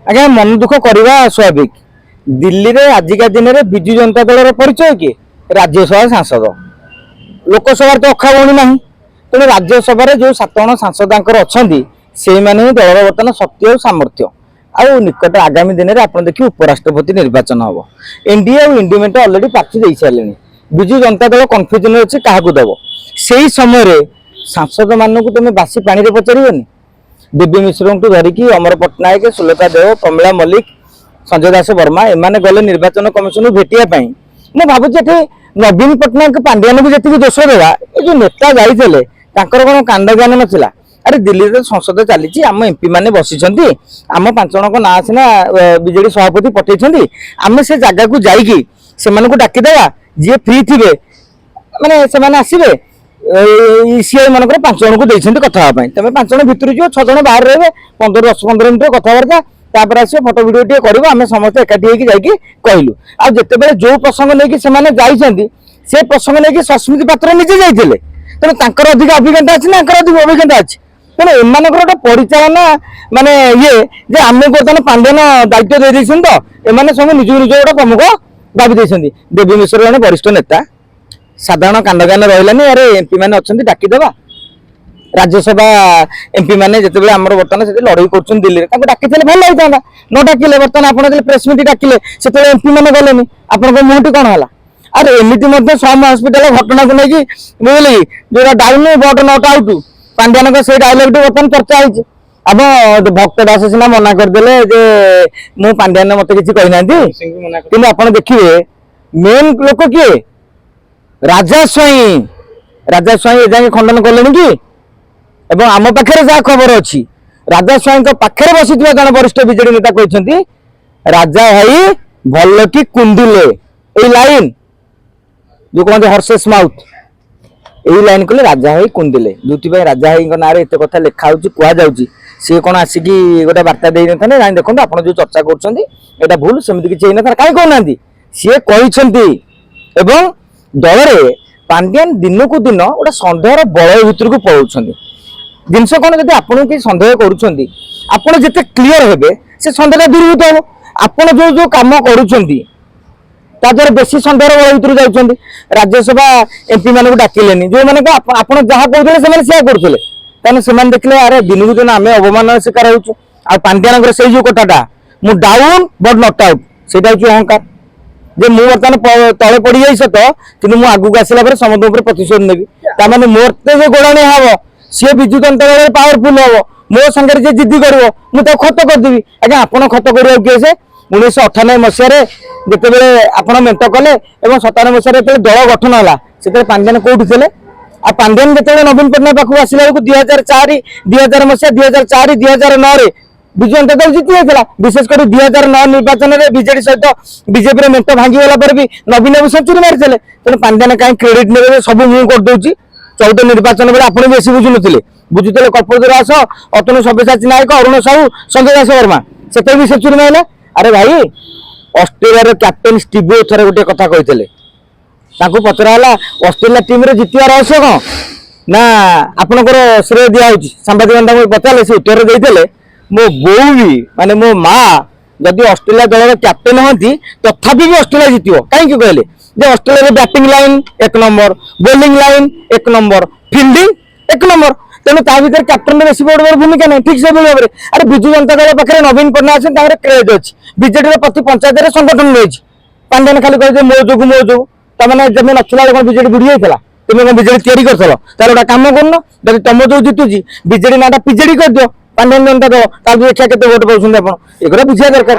आज्ञा मन दुख करवा स्वाभाविक दिल्ली रे आजिका दिन में विजु जनता दल परिचय किए राज्यसभा सांसद लोकसभा तो अखा बणी ना तेणु राज्यसभा जो 7 जन सांसद अच्छा से मैंने दलर बर्तमान शक्ति और सामर्थ्य आउ निकट आगामी दिन में आप देखिए उपराष्ट्रपति निर्वाचन हम एनडीए और इंडिमेंट अलरेडी प्रार्थी दे सारे विजु जनता दल कन्फ्यूजन अच्छे क्या दब से समय सांसद मानक तुम बासी पानी में पचारनी देवी मिश्र को धरिकी अमर पट्टनायक सुलता देव प्रमिला मल्लिक संजय दास वर्मा एमाने गले निर्वाचन कमिशन भेटिया मैं भावुँ नवीन पट्टनायक पांड्यान को जी दोष देवा ये जो नेता जाइए कौन कांड ज्ञान नाला अरे दिल्ली में संसद चली आम एमपी मैंने बसी आम 5 जन ना सीना बीजेडी सभापति पठे आम से जगह को जाकि डाकिदेवा जी फ्री थे माने से आसवे सीआई मानक 5 जन को देते कथापी तुम 5 जन भितर जो 6 जन बाहर रहे 10-15 मिनट कथबार्ता तापर आस फटो भिडियो टे कर आम समस्त एकाठी जाकि कहलु आ जिते जो प्रसंग नहीं से प्रसंग नहीं सस्मिति पात्र निजे जाते तेणु तर अधिक अभिज्ञता अच्छी ना अधिक अभिज्ञता अच्छी तेणु एम गोटे परिचालना माने ये जे आम बर्तमान पांड्यान दायित्व दे तो एम सब निज निज गोटे प्रमुख भावी देवी मिश्र जन वरिष्ठ नेता साधारण कांडज्ञान रही अरे एमपी मैंने अच्छा डाकिदेवा राज्यसभा एमपी मैंने जिते आम बर्तमान से लड़ाई कर दिल्ली में डाकी भल लगी न डाकिले बर्तमान आप प्रेस मीट डाकिले से एमपी मैंने गले आप मुहटी कौन है अरे एमती सम हस्पिटाल घटना को लेकिन बुझे जो down but not out Pandian से डायलग बर्तमान चर्चा होती अब भक्त दास सीना मना करदे मु पांड्यान मत कि कहना कि आप देखिए मेन लोक किए राजा स्वाई ए खंडन कले कि एवं आम पाखे जहाँ खबर अच्छी राजा स्वाई पाखे बसी जन वरिष्ठ बीजेडी नेता कहते राजा भाई भल कि कुंदिले यही लाइन जो कहते हर्सेस माउथ यही लाइन कहले राजा भाई कुंदिले जो राजा भाई ना एत कथा लिखा कहु सी कौन आसिकी गोटे बार्ता दे ना देखो आप जो चर्चा कर भूल सेमती किसी होना कहीं कहना सी कहते एवं दल में पांड्यान दिन को दिन गोटे सन्देहर बलय भितर को पलाउं जिनस कौन जब आपको किसी सन्देह करुँच जिते क्लीयर हे से सन्देह दूरीभूत हम आपड़ जो जो कम कर बेसी सन्देह बल भितर जाऊँच राज्यसभा एमपी मान डाकिले जो मैंने आप जहाँ कहते से करते से देखले अरे दिन को दिन आम अवमान शिकार हो पांड्यान से जो कथाटा मु डाउन बट नट आउट से अहंकार जे मु बर्तमान तले पड़ जाए सत कि आगू आसला समस्त प्रतिशोध नेबी ताने मोर जो गोड़ाणी हम सी विजु जनता दल पावरफुल हम मो संगे जी जिद्दी कर मुझे खत करदेवी आज्ञा आप खत कर किए से 1998 मसीह जिते आप मेट कले 97 मसीह दल गठन है से पांड्यान कौटी थे आ पांड्यान जो नवीन पट्टनायक पाखक आसला 2004 2000 मसीह 2004 2009 विजु जनता दल जीति जाता विशेषकर 2009 निर्वाचन में बीजेडी सहित बीजेपी मेट भांगीगला भी नवीन बाबू सेंचुरी मारी तेणु पांड्यान कहीं क्रेडिट ने सब मुझे करदे 14 निर्वाचन बेले आप बेसी बुझुन बुझुते कल्पतरु दास अतनु सब्यसाची नायक अरुण साहू संजय दास वर्मा से भी सेंचुरी मारे अरे भाई ऑस्ट्रेलिया कैप्टेन स्टीव थे गोटे कथा कहते पचरा ऑस्ट्रेलिया टीम रे जितिया रहस्य कौन ना आपंकर श्रेय दिखाई सांबादिक पचारे से उत्तर देते मो बो भी माने मो माँ जदि ऑस्ट्रेलिया दल कैप्टेन होती तथापि भी ऑस्ट्रेलिया जितब कहीं कहले Australia batting line 1 number bowling line 1 number fielding 1 number तेणु ता भर कैप्टेन बेस बड़ बड़ भूमिका नहीं ठीक से भाव में अरे विजु जनता दल पाखे नवीन पट्टनायक क्रेज अच्छी बीजेडी प्रति पंचायत संगठन रही पांड्यान खाली कहते मो जो तमें जब नचला बीजेडी बुढ़ी जाता तुम्हें बीजेडी या गोटे कम कर जब तुम जो जितुची बीजेडी ना पीजेडी कर दियो पांड्यान जनता दल देखा केते भोट पाउछन आप बुझा दरकार।